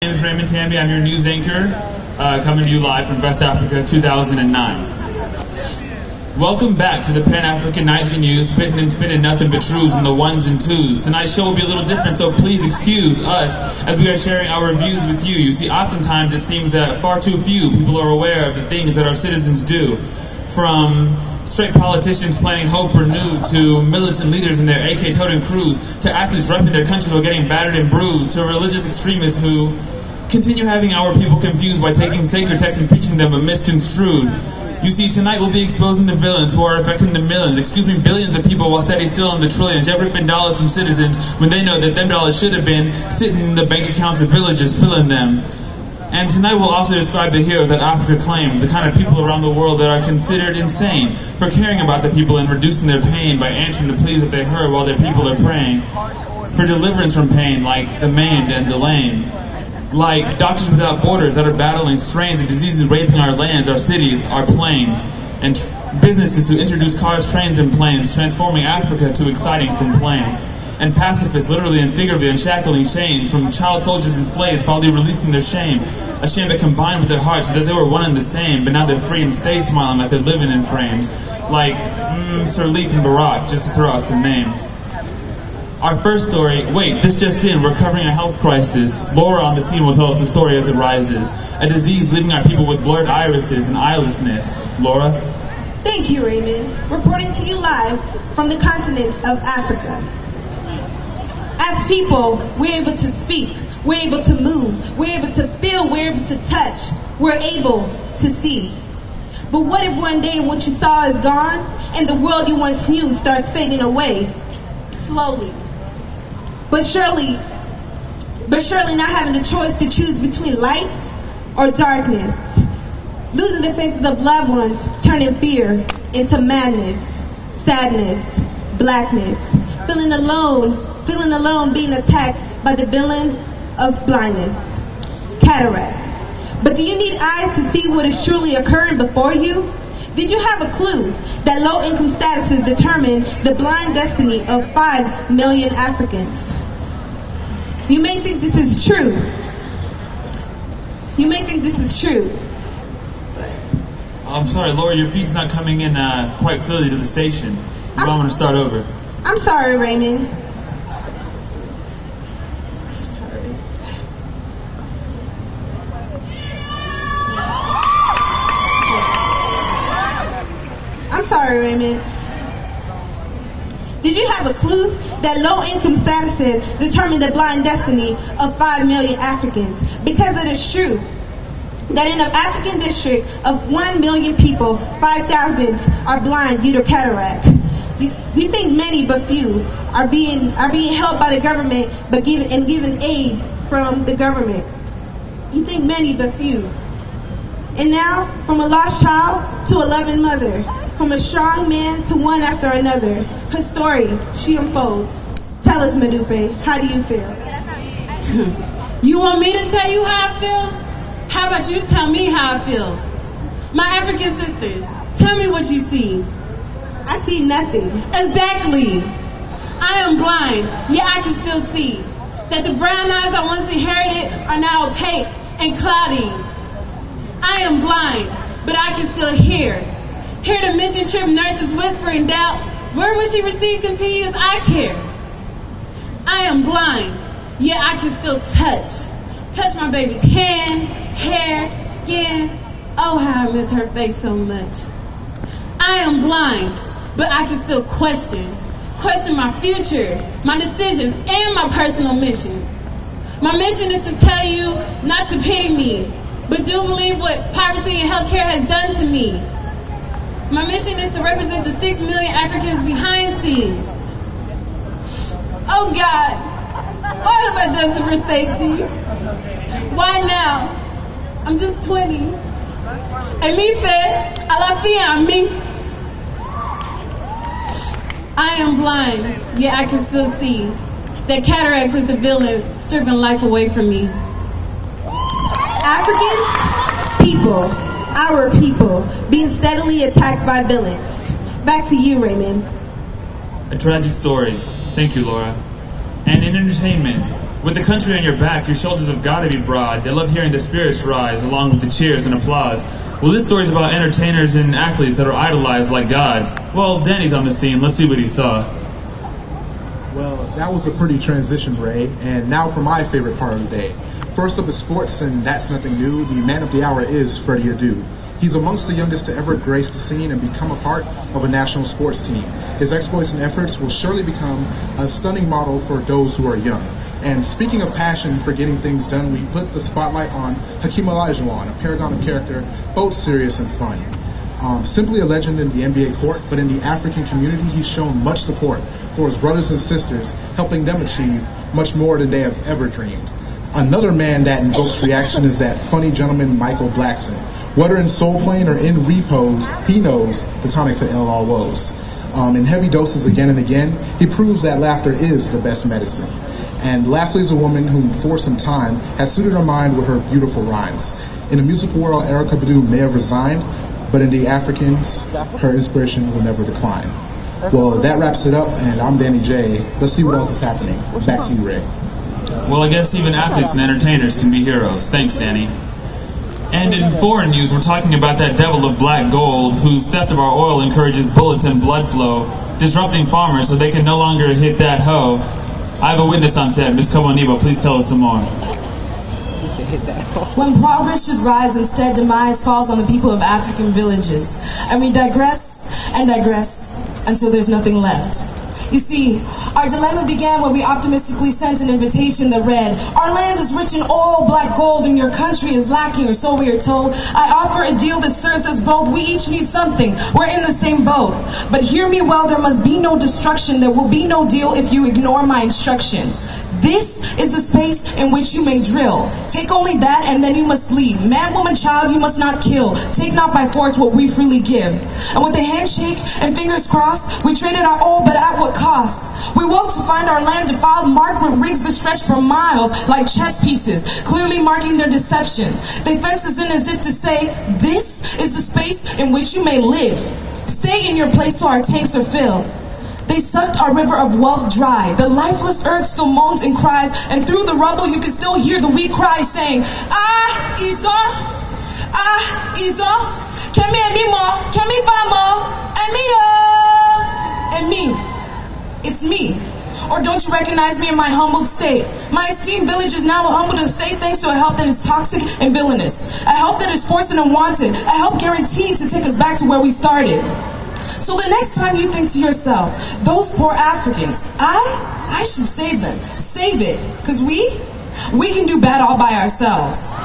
My name is Raymond Tamby. I'm your news anchor, coming to you live from West Africa 2009. Welcome back to the Pan-African Nightly News, spitting and spinning nothing but truths on the ones and twos. Tonight's show will be a little different, so please excuse us as we are sharing our views with you. You see, oftentimes it seems that far too few people are aware of the things that our citizens do. From straight politicians planning hope renewed, to militant leaders and their AK-toting crews, to athletes repping their countries while getting battered and bruised, to religious extremists who continue having our people confused by taking sacred texts and preaching them but misconstrued. You see, tonight we'll be exposing the villains who are affecting the billions of people while steady still in the trillions, yet ripping dollars from citizens when they know that them dollars should have been sitting in the bank accounts of villagers filling them. And tonight we'll also describe the heroes that Africa claims, the kind of people around the world that are considered insane for caring about the people and reducing their pain by answering the pleas that they heard while their people are praying. For deliverance from pain, like the maimed and the lame. Like Doctors Without Borders that are battling strains of diseases raping our lands, our cities, our plains. And businesses who introduce cars, trains, and planes, transforming Africa to exciting complaint. And pacifists, literally and figuratively, unshackling chains from child soldiers and slaves, finally releasing their shame. A shame that combined with their hearts so that they were one and the same, but now they're free and stay smiling like they're living in frames. Like Sirleaf and Barack, just to throw out some names. Our first story, wait, this just in, we're covering a health crisis. Laura on the scene will tell us the story as it rises. A disease leaving our people with blurred irises and eyelessness. Laura? Thank you, Raymond. Reporting to you live from the continent of Africa. As people, we're able to speak, we're able to move, we're able to feel, we're able to touch, we're able to see. But what if one day what you saw is gone and the world you once knew starts fading away, slowly? But surely not having the choice to choose between light or darkness. Losing the faces of loved ones, turning fear into madness, sadness, blackness. Feeling alone, being attacked by the villain of blindness, cataract. But do you need eyes to see what is truly occurring before you? Did you have a clue that low-income statuses determine the blind destiny of 5 million Africans? You may think this is true. I'm sorry, Laura, your feed's not coming in quite clearly to the station. I'm going to start over. I'm sorry, Raymond. Did you have a clue that low-income statuses determine the blind destiny of 5 million Africans? Because it is true that in an African district of 1 million people, 5,000 are blind due to cataract. You think many but few are being helped by the government given aid from the government. You think many but few. And now, from a lost child to a loving mother, from a strong man to one after another, her story, she unfolds. Tell us, Madupe, how do you feel? You want me to tell you how I feel? How about you tell me how I feel? My African sister, tell me what you see. I see nothing. Exactly. I am blind, yet I can still see that the brown eyes I once inherited are now opaque and cloudy. I am blind, but I can still hear the mission trip nurses whisper in doubt, where will she receive continuous eye care? I am blind, yet I can still touch my baby's hand, hair, skin. Oh, how I miss her face so much. I am blind, but I can still question my future, my decisions, and my personal mission. My mission is to tell you not to pity me, but do believe what poverty and healthcare has done to me. My mission is to represent the 6 million Africans behind scenes. Oh God, what have I done to forsake thee? Why now? I'm just 20. And me said, a la fille me. I am blind, yet I can still see that cataracts is the villain stripping life away from me. Africans, people, our people, being steadily attacked by villains. Back to you, Raymond. A tragic story. Thank you, Laura. And in entertainment, With the country on your back, your shoulders have got to be broad. They love hearing their spirits rise, along with the cheers and applause. Well, this story's about entertainers and athletes that are idolized like gods. Well, Danny's on the scene. Let's see what he saw. Well, that was a pretty transition, Ray. And now for my favorite part of the day. First up is sports, and that's nothing new. The man of the hour is Freddie Adu. He's amongst the youngest to ever grace the scene and become a part of a national sports team. His exploits and efforts will surely become a stunning model for those who are young. And speaking of passion for getting things done, we put the spotlight on Hakeem Olajuwon, a paragon of character, both serious and fun. Simply a legend in the NBA court, but in the African community, he's shown much support for his brothers and sisters, helping them achieve much more than they have ever dreamed. Another man that invokes reaction is that funny gentleman, Michael Blackson. Whether in soul playing or in repose, he knows the tonic to ill all woes. In heavy doses again and again, he proves that laughter is the best medicine. And lastly is a woman whom, for some time, has suited her mind with her beautiful rhymes. In the musical world, Erykah Badu may have resigned, but in the Africans, her inspiration will never decline. Well, that wraps it up, and I'm Danny J. Let's see what else is happening. Back to you, Ray. Well, I guess even athletes and entertainers can be heroes. Thanks, Danny. And in foreign news, we're talking about that devil of black gold whose theft of our oil encourages bulletin blood flow, disrupting farmers so they can no longer hit that hoe. I have a witness on set. Ms. Kawaniba, please tell us some more. When progress should rise, instead demise falls on the people of African villages. And we digress and digress until there's nothing left. You see, our dilemma began when we optimistically sent an invitation that read, "Our land is rich in oil, black gold, and your country is lacking," or so we are told. I offer a deal that serves us both. We each need something. We're in the same boat. But hear me well, there must be no destruction. There will be no deal if you ignore my instruction. This is the space in which you may drill. Take only that and then you must leave. Man, woman, child, you must not kill. Take not by force what we freely give. And with a handshake and fingers crossed, we traded our oil, but at what cost? We woke to find our land defiled, marked with rigs that stretch for miles like chess pieces, clearly marking their deception. They fence us in as if to say, this is the space in which you may live. Stay in your place till our tanks are filled. They sucked our river of wealth dry. The lifeless earth still moans and cries, and through the rubble you can still hear the weak cries saying, "Ah, Iso! Ah, Iso! Kemi Emimo! Kemi Famo! Emio! And me. It's me. Or don't you recognize me in my humbled state? My esteemed village is now humbled to say thanks to a help that is toxic and villainous. A help that is forced and unwanted. A help guaranteed to take us back to where we started. So the next time you think to yourself, those poor Africans, I should save them. Save it. Because we can do bad all by ourselves.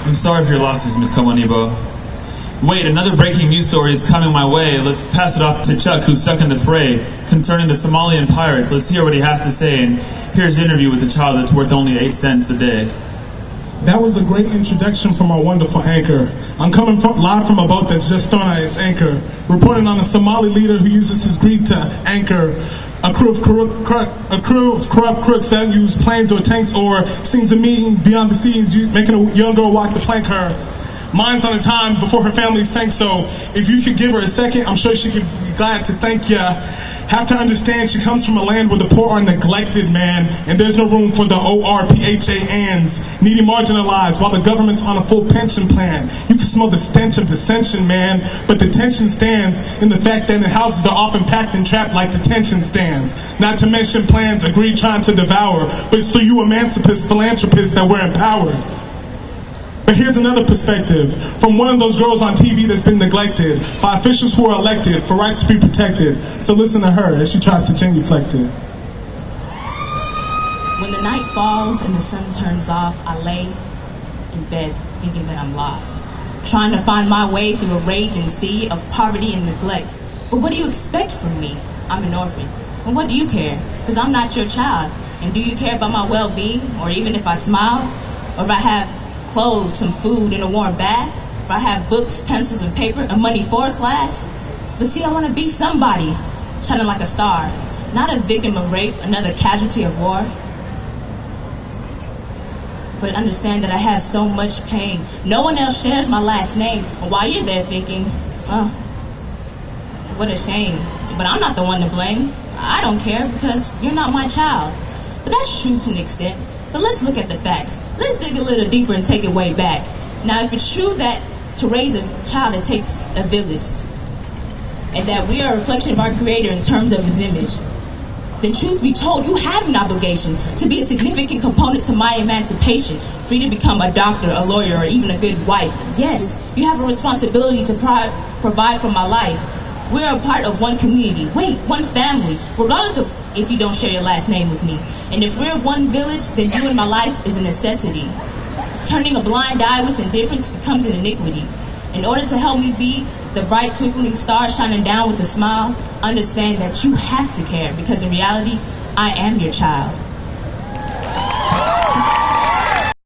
I'm sorry for your losses, Ms. Kawanibo. Wait, another breaking news story is coming my way. Let's pass it off to Chuck, who's stuck in the fray, concerning the Somalian pirates. Let's hear what he has to say, and here's an interview with a child that's worth only 8 cents a day. That was a great introduction from our wonderful anchor. I'm coming live from a boat that's just thrown at its anchor, reporting on a Somali leader who uses his greed to anchor a crew of corrupt crooks that use planes or tanks or scenes of meeting beyond the seas, making a young girl walk the plank. Her mind's on the time before her family sank, so if you could give her a second, I'm sure she could be glad to thank you. Have to understand she comes from a land where the poor are neglected, man, and there's no room for the ORPHANs, needy marginalized, while the government's on a full pension plan. You can smell the stench of dissension, man, but the tension stands in the fact that in houses they're often packed and trapped like detention stands. Not to mention plans agreed trying to devour, but it's through you emancipists, philanthropists that we're empowered. But here's another perspective from one of those girls on TV that's been neglected by officials who are elected for rights to be protected. So listen to her as she tries to genuflect it. When the night falls and the sun turns off, I lay in bed thinking that I'm lost, trying to find my way through a raging sea of poverty and neglect. But what do you expect from me? I'm an orphan. And what do you care? Because I'm not your child. And do you care about my well-being? Or even if I smile? Or if I have clothes, some food, and a warm bath? If I have books, pencils, and paper, and money for a class? But see, I want to be somebody, shining like a star. Not a victim of rape, another casualty of war. But understand that I have so much pain. No one else shares my last name. And while you're there thinking, oh, what a shame. But I'm not the one to blame. I don't care because you're not my child. But that's true to an extent. But let's look at the facts. Let's dig a little deeper and take it way back. Now, if it's true that to raise a child it takes a village, and that we are a reflection of our Creator in terms of His image, then truth be told, you have an obligation to be a significant component to my emancipation, free to become a doctor, a lawyer, or even a good wife. Yes, you have a responsibility to provide for my life. We're a part of one community, one family, regardless of if you don't share your last name with me. And if we're of one village, then you in my life is a necessity. Turning a blind eye with indifference becomes an iniquity. In order to help me be the bright twinkling star shining down with a smile, understand that you have to care, because in reality, I am your child.